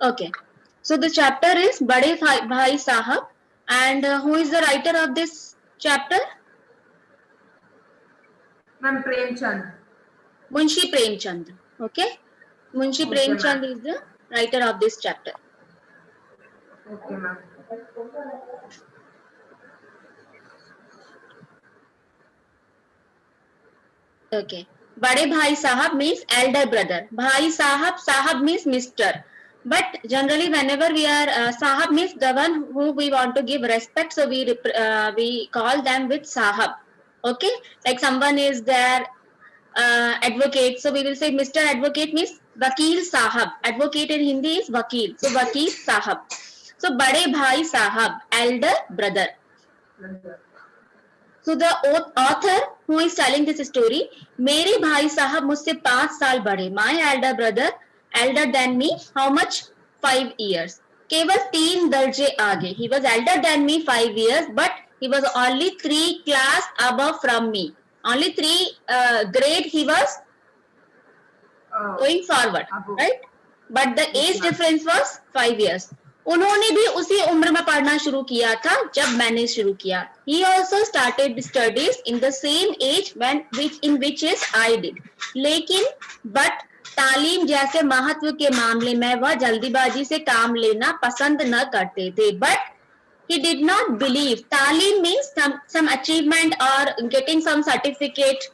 Okay. So the chapter is Bade Bhai Sahab, and who is the writer of this chapter? Ma'am, Premchand. Munshi Premchand. Okay. Munshi Okay, ma'am. Premchand is the writer of this chapter. Okay, ma'am. Okay. Bade Bhai Sahab means elder brother. Bhai Sahab, Sahab means Mr. But generally, whenever we are Sahab means the one who we want to give respect, so we call them with Sahab. Okay, like someone is their advocate, so we will say Mr. Advocate means Vakil Sahab. Advocate in Hindi is Vakil, so Vakil Sahab. So Bade Bhai Sahab, elder brother. So the author who is telling this story, मेरे भाई साहब मुझसे 5 साल बड़े, my elder brother, elder than me, how much? 5 years. केवल 3 दर्जे आगे. He was elder than me 5 years, but he was only 3 class above from me. Only 3 grade he was going forward, right? But the age difference was 5 years. उन्होंने भी उसी उम्र में पढ़ना शुरू किया था जब मैंने शुरू किया. He also started studies in the same age in which is I did. लेकिन but तालीम जैसे महत्व के मामले में वह जल्दीबाजी से काम लेना पसंद न करते थे. But he did not believe. तालीम means some achievement or getting some certificate.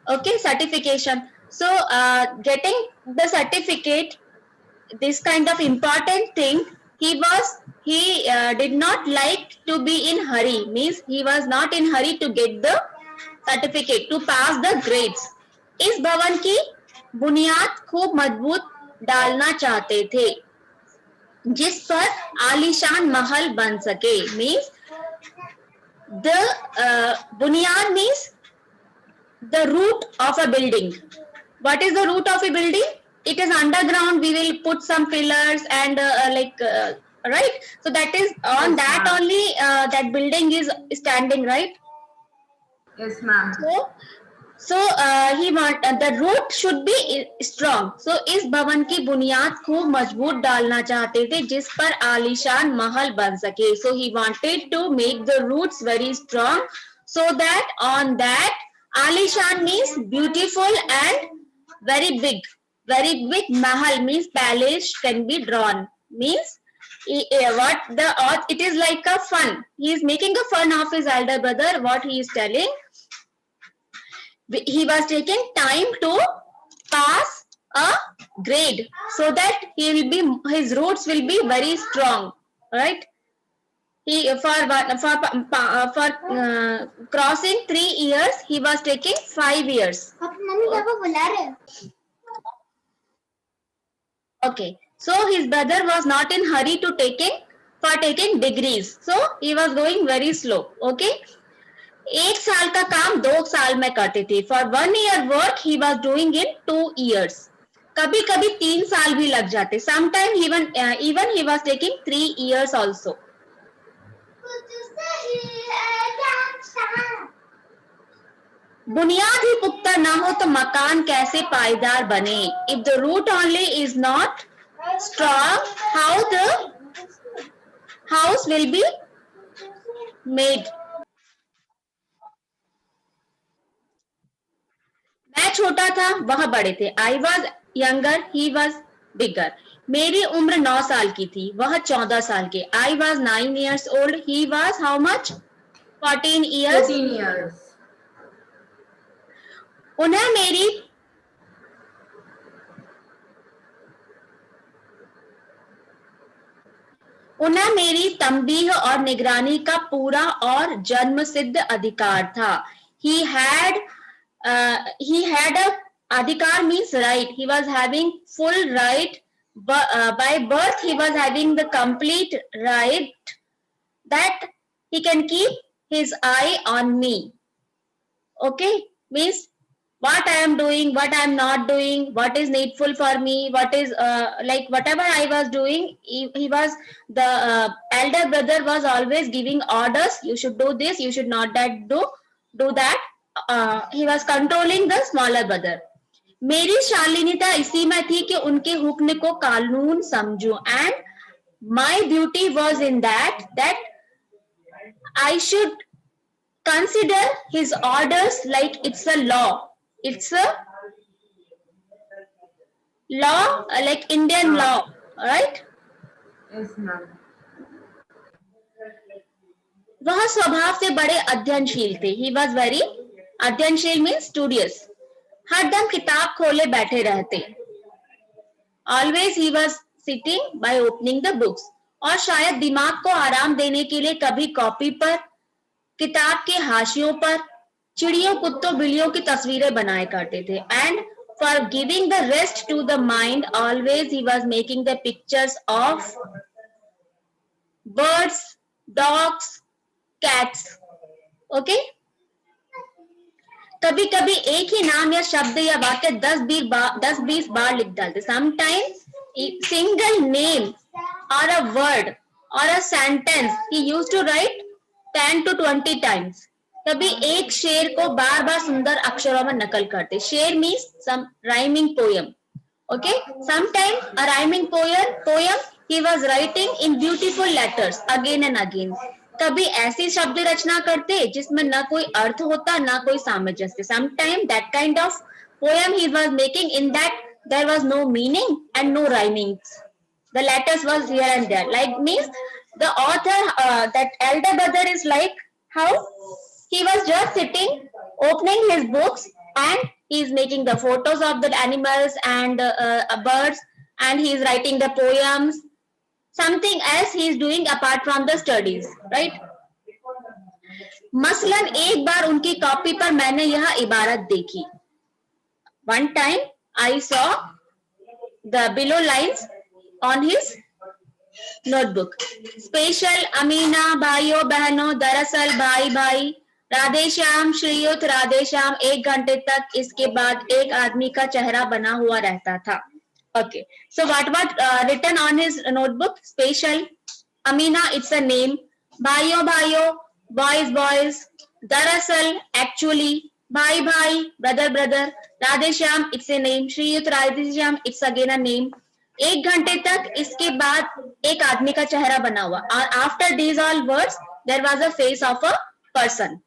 Okay, certification. So getting the certificate, this kind of important thing, he did not like to be in hurry, means he was not in hurry to get the certificate, to pass the grades. इस भवन की बुनियाद खूब मजबूत डालना चाहते थे जिस पर आलीशान महल बन सके. means the बुनियाद means the root of a building. What is the root of a building? It is underground. We will put some pillars and right. So that is on that only that building is standing, right? Yes, ma'am. So he want the root should be strong. So इस भवन की बुनियाद खूब मजबूत डालना चाहते थे जिस पर आलीशान महल बन सके. So he wanted to make the roots very strong so that on that आलीशान means beautiful and very big mahal means palace can be drawn. Means it is like a fun. He is making a fun of his elder brother. What he is telling, he was taking time to pass a grade so that his roots will be very strong, right? He for crossing 3 years he was taking 5 years. Okay, so his brother was not in hurry to taking degrees, so he was going very slow. Okay, 1 साल का काम 2 साल में करते थे. For 1 year work he was doing in 2 years. कभी कभी 3 साल भी लग जाते. Sometime even he was taking 3 years also. बुनियाद ही पुख्ता ना हो तो मकान कैसे पायदार बने. If the root only is not strong, how the house will be made? मैं छोटा था, वह बड़े थे. I was younger, he was bigger. मेरी उम्र 9 साल की थी, वह 14 साल के. I was 9 years old, he was how much? 14 years. 14 years. उन्हें मेरी तंबीह और निगरानी का पूरा और जन्म सिद्ध अधिकार था. He had a adhikar means right. He was having full right. By birth he was having the complete right that he can keep his eye on me. Okay, means what I am doing, what I am not doing, what is needful for me, what is like whatever I was doing, he was the elder brother was always giving orders. You should do this, you should not do that. He was controlling the smaller brother. मेरी शालीनता इसी में थी कि उनके हुक्म को कानून समझूं, and my beauty was in that I should consider his orders like it's a law. It's a law, like Indian law, right? Yes, ma'am. वह स्वभाव से बड़े अध्ययनशील थे. He was very अध्ययनशील means studious. हरदम किताब खोले बैठे रहते. Always he was sitting by opening the books. और शायद दिमाग को आराम देने के लिए कभी कॉपी पर, किताब के हाशियों पर चिड़ियों, कुत्तों, बिल्लियों की तस्वीरें बनाए करते थे. And for giving the rest to the mind always he was making the pictures of birds, dogs, cats. Okay, कभी कभी एक ही नाम या शब्द या वाक्य 10-20 बार लिख डालते. समटाइम्स सिंगल नेम और अ वर्ड और a sentence he used to write 10 to 20 times. कभी एक शेर को बार बार सुंदर अक्षरों में नकल करते. शेर means some rhyming poem. Okay, sometimes a rhyming poem he was writing in beautiful letters again and again. कभी ऐसी शब्द रचना करते जिसमें न कोई अर्थ होता न कोई सामंजस्य. Sometimes that kind of poem he was making, in that there was no meaning and no rhymings. The letters was here and there. Like means the author, that elder brother is like how he was just sitting, opening his books, and he is making the photos of the animals and birds, and he is writing the poems. Something else he is doing apart from the studies, right? मसलन एक बार उनकी copy पर मैंने यह इबारत देखी. One time I saw the below lines on his notebook. Special Amina, भाइयों बहनों, दरअसल भाई भाई, राधे श्याम, श्रीयुत राधे श्याम. 1 घंटे तक इसके बाद एक आदमी का चेहरा बना हुआ रहता था. Okay, so what written on his notebook? Special Amina, it's a name. भाइयों भाइयों, boys boys. दरअसल actually, भाई भाई, brother brother. Radhe Shyam, it's a name. Shriyut Radhe Shyam, it's again a name. 1 घंटे तक इसके बाद एक आदमी का चेहरा बना हुआ. और after these all words there was a face of a person.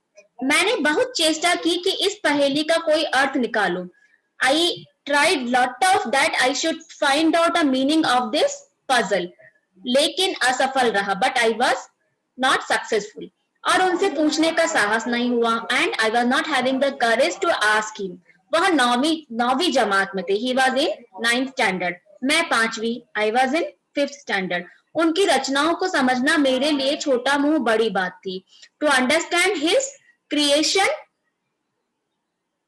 मैंने बहुत चेष्टा की कि इस पहेली का कोई अर्थ निकालूं. I tried lot of that I should find out a meaning of this puzzle, लेकिन असफल रहा. But I was not successful. और उनसे पूछने का साहस नहीं हुआ. And I was not having the courage to ask him. वह 9वीं जमात में थे. He was in 9th standard. मैं 5वीं. I was in 5th standard. उनकी रचनाओं को समझना मेरे लिए छोटा मुंह बड़ी बात थी. To understand his creation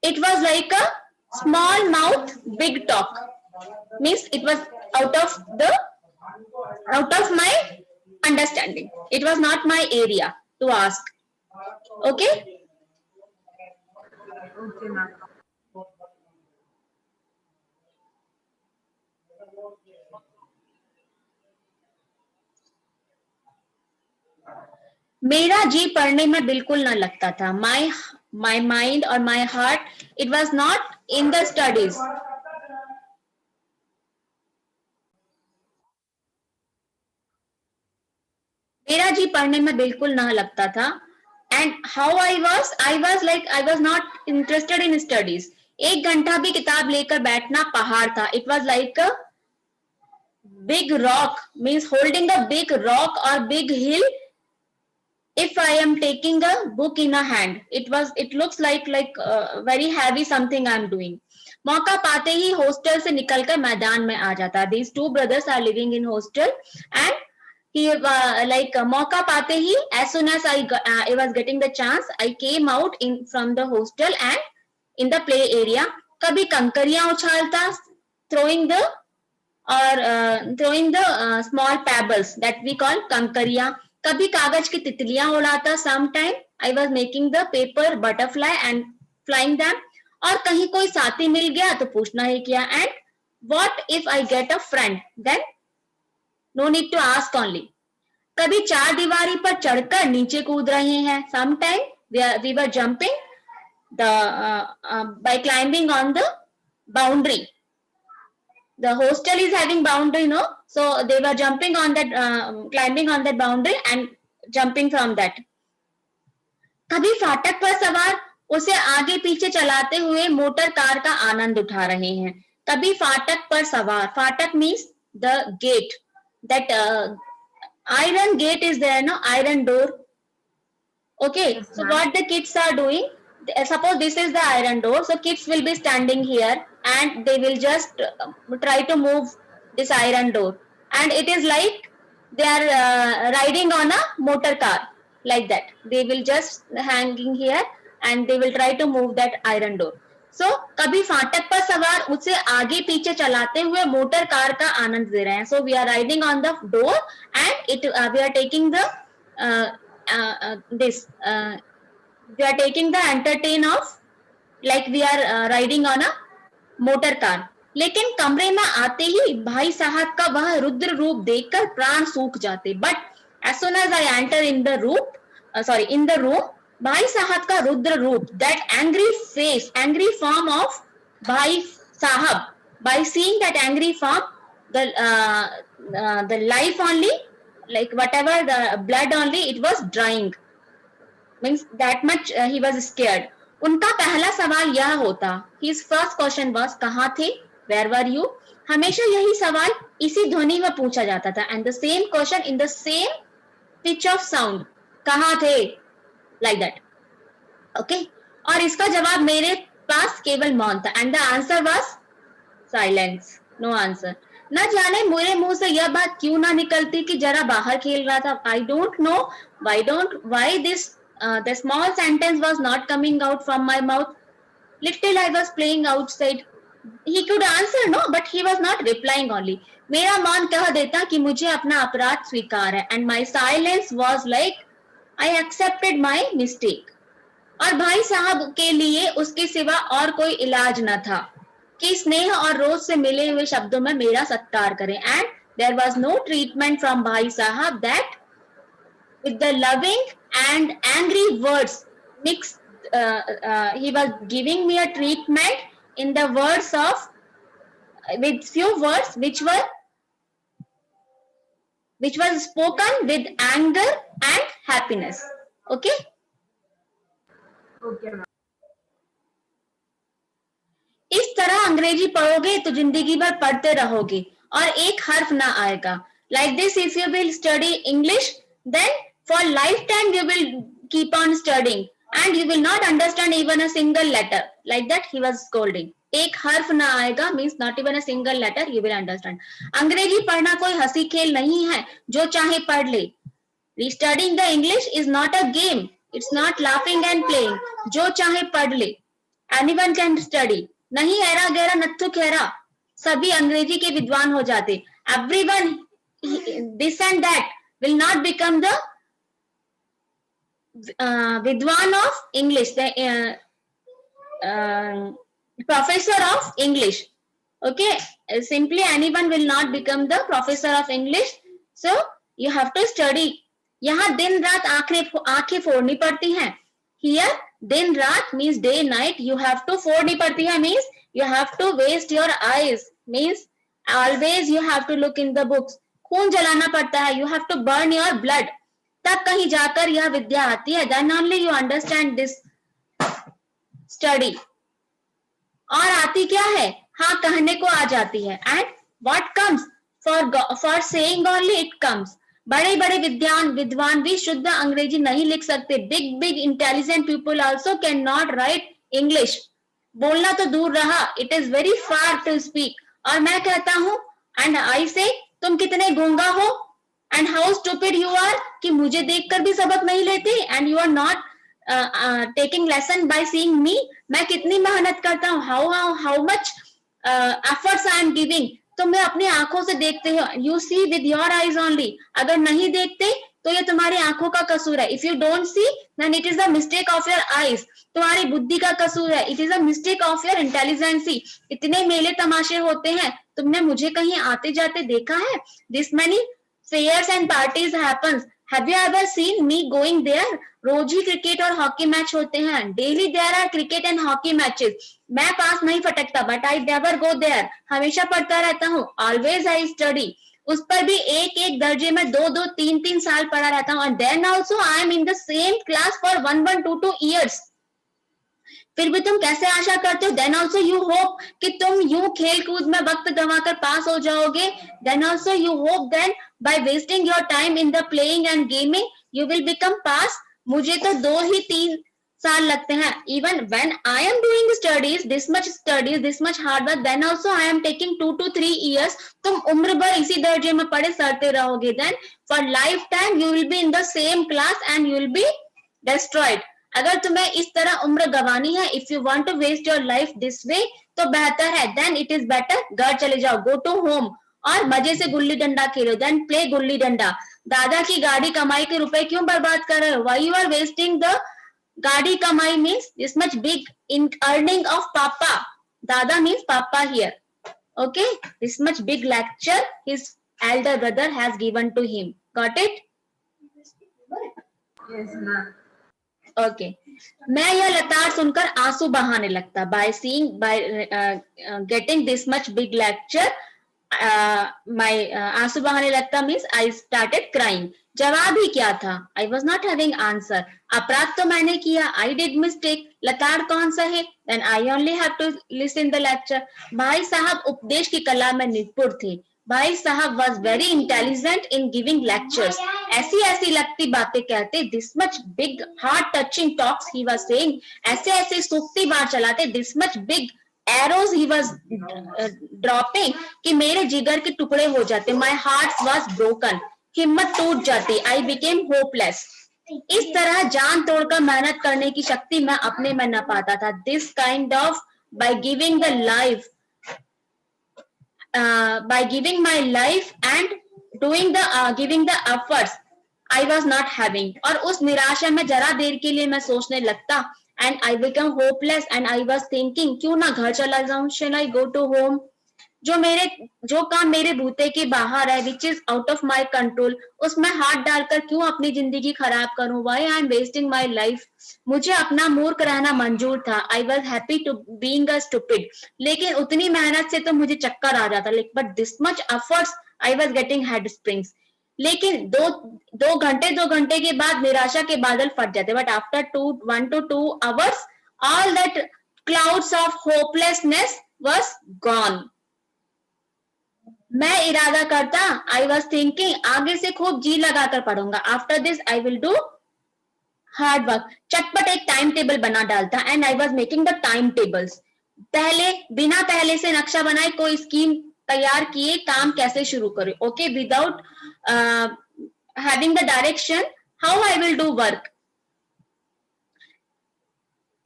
it was like a small mouth big talk. Means it was out of my understanding. It was not my area to ask. Okay, Okay, ma'am. मेरा जी पढ़ने में बिल्कुल न लगता था. माई माइंड और my heart, it was not in the studies. मेरा जी पढ़ने में बिल्कुल न लगता था. And how I was not interested in studies. 1 घंटा भी किताब लेकर बैठना पहाड़ था. It was like a big rock, means holding a big rock और big hill. If I am taking a book in a hand, it looks like very heavy something I am doing. मौका पाते ही hostel से निकलकर मैदान में आ जाता. These 2 brothers are living in hostel, and he मौका पाते ही, as soon as I was getting the chance, I came out from the hostel and in the play area. कभी कंकरियां उछालता, throwing the small pebbles that we call कंकरियां. कभी कागज की तितलियां उड़ाता. Some time I was making the paper butterfly and flying them. और कहीं कोई साथी मिल गया तो पूछना ही क्या. And what if I get a friend, then no need to ask only. कभी 4 दीवारी पर चढ़कर नीचे कूद रहे हैं. Some time we were jumping by climbing on the boundary. The hostel is having boundary, no? So they were jumping on that, climbing on that boundary and jumping from that. कभी फाटक पर सवार उसे आगे पीछे चलाते हुए मोटर कार का आनंद उठा रहे हैं. कभी फाटक पर सवार, फाटक means the gate, that iron gate is there, no? Iron door. Okay, Yes, so ma'am. what the kids are doing, suppose this is the iron door, so kids will be standing here and they will just try to move this iron door, and it is like they are riding on a motor car, like that. They will just hanging here and they will try to move that iron door. So कभी फाटक पर सवार उसे आगे पीछे चलाते हुए motor car का आनंद ले रहे हैं. So we are riding on the door and it we are taking the this we are taking the entertain of, like we are riding on a motor car. लेकिन कमरे में आते ही भाई साहब का वह रुद्र रूप देखकर प्राण सूख जाते. But as soon as I enter in the room, भाई साहब का रुद्र रूप, that angry face, angry form of भाई साहब, by seeing that angry form, the life only, like whatever the blood only, it was drying, means that much he was scared. उनका पहला सवाल यह होता, his first question was कहाँ थे, where were you. हमेशा यही सवाल इसी ध्वनि में पूछा जाता था, and the same question in the same pitch of sound, कहाँ थे, like that. Okay, और इसका जवाब मेरे पास केवल मौन था, and the answer was silence, no answer. न जाने मेरे मुंह से यह बात क्यों ना निकलती कि जरा बाहर खेल रहा था. I don't know why this the small sentence was not coming out from my mouth. Little I was playing outside. He could answer, no, but he was not replying only. मेरा मौन कह देता कि मुझे अपना अपराध स्वीकार है, and my silence was like I accepted my mistake. और भाई साहब के लिए उसके सिवा और कोई इलाज न था कि स्नेह और रोज से मिले हुए शब्दों में मेरा सत्कार करें. And there was no treatment from भाई साहब that with the loving and angry words mixed, he was giving me a treatment in the words of, with few words which was spoken with anger and happiness. Okay. Okay, ma'am. इस तरह अंग्रेजी पढ़ोगे तो जिंदगी भर पढ़ते रहोगे और एक हर्फ ना आएगा. Like this, if you will study English, then for lifetime you will keep on studying and you will not understand even a single letter. Like that he was scolding. एक हर्फ ना आएगा means not even a single letter you will understand. अंग्रेजी पढ़ना कोई हंसी खेल नहीं है, जो चाहे पढ़ ले. Studying the English is not a game. It's not laughing and playing. जो चाहे पढ़ ले. Anyone can study. नहीं ऐरा गैरा नत्थु खेरा, सभी अंग्रेजी के विद्वान हो जाते. Everyone this and that will not become the vidwan of English, the professor of English. Okay, simply anyone will not become the professor of English. So you have to study. यहाँ दिन रात आंखें फोड़नी पड़ती हैं. Here दिन रात means day night, you have to फोड़नी पड़ती है means you have to waste your eyes, means always you have to look in the books. खून जलाना पड़ता है, you have to burn your blood. तब कहीं जाकर यह विद्या आती है, then only you understand this study. और आती क्या है, हाँ कहने को आ जाती है. And what comes for saying only it comes. बड़े बड़े विद्वान भी शुद्ध अंग्रेजी नहीं लिख सकते. Big intelligent people also cannot write English. बोलना तो दूर रहा, it is very far to speak. और मैं कहता हूँ and I say, तुम कितने गूंगा हो and how stupid you are कि मुझे देखकर भी सबक नहीं लेते and you are not taking lesson by seeing me. मैं कितनी मेहनत करता हूँ, how much efforts I am giving. तो मैं अपनी आंखों से देखते हो, you see with your eyes only. अगर नहीं देखते तो ये तुम्हारी आंखों का कसूर है. If you don't see, then it is a mistake of your eyes. तुम्हारी बुद्धि का कसूर है. It is a mistake of your intelligence. इतने मेले तमाशे होते हैं, तुमने मुझे कहीं आते जाते देखा है? This many fairs and parties happens. Have you ever seen me going there? रोज ही क्रिकेट और हॉकी मैच होते हैं. Daily there are cricket and hockey matches. मैं पास नहीं फटकता, but I never go there. हमेशा पढ़ता रहता हूँ. Always I study. उस पर भी एक एक दर्जे में 2-2, 3-3 साल पढ़ा रहता हूँ. And then also I am in the same class for 1-1, 2-2 years. फिर भी तुम कैसे आशा करते हो? देन ऑल्सो यू होप कि तुम यूं खेल कूद में वक्त गंवाकर पास हो जाओगे. Then also you hope then by wasting your time in the playing and gaming you will become pass. मुझे तो 2 ही 3 साल लगते हैं. Even when I am doing studies, this much hard work, then also I am taking 2 to 3 years. तुम उम्र भर इसी दर्जे में पढ़े सड़ते रहोगे. Then for life time you will be in the same class and you will be destroyed. अगर तुम्हें इस तरह उम्र गंवानी है, if you want to waste your life this way, तो बेहतर है, देन इट इज बेटर घर चले जाओ, गो टू होम और मजे से गुल्ली डंडा खेलो. Then play gulli danda. दादा की गाड़ी कमाई के रुपए क्यों बर्बाद कर रहे हो? Why you are wasting the गाड़ी कमाई means this much big in earning of papa. Dada means papa here. Okay, this much big lecture his elder brother has given to him. Got it? Yes, ma'am. Okay. मैं यह लताड़ सुनकर आंसू बहाने लगता. By seeing, by getting this much big lecture, my आंसू बहाने लगता means I started crying. जवाब ही क्या था? I was not having answer. अपराध तो मैंने किया. I did mistake. लताड़ कौन सा है? Then I only have to listen the lecture. भाई साहब उपदेश की कला में निपुण थे. भाई साहब was very intelligent in giving lectures. ऐसी ऐसी लगती बातें कहते. This much big heart touching talks he was saying. ऐसे ऐसे सूखती बात चलाते. This much big arrows he was dropping कि मेरे जिगर के टुकड़े हो जाते. My heart was broken. हिम्मत टूट जाती. I became hopeless. इस तरह जान तोड़कर मेहनत करने की शक्ति मैं अपने में न पाता था. This kind of by giving the life by giving my life and doing the giving the efforts I was not having. और उस निराशा में जरा देर के लिए मैं सोचने लगता. And I become hopeless and I was thinking क्यों ना घर चला जाऊं. Shall I go to home? जो काम मेरे बूते के बाहर है, which is out of my control, उसमें हाथ डालकर क्यों अपनी जिंदगी खराब करूं. Why I am wasting my life. मुझे अपना मूर्ख रहना मंजूर था. I was happy to being a stupid. लेकिन उतनी मेहनत से तो मुझे चक्कर आ जाता. But this much efforts I was getting head springs. लेकिन दो घंटे के बाद निराशा के बादल फट जाते. But after 1 to 2 hours all that clouds of hopelessness was gone. मैं इरादा करता. आई वॉज थिंकिंग आगे से खूब जी लगाकर पढ़ूंगा. After this I will do hard work. चटपट एक टाइम टेबल बना डालता. And I was making the time tables. बिना पहले से नक्शा बनाए कोई स्कीम तैयार किए काम कैसे शुरू करें. Okay, without having the direction how I will do work.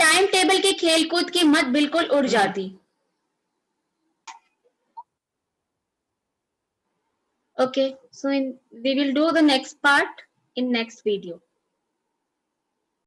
Time table के खेलकूद की मत बिल्कुल उड़ जाती. Okay, so we will do the next part in next video.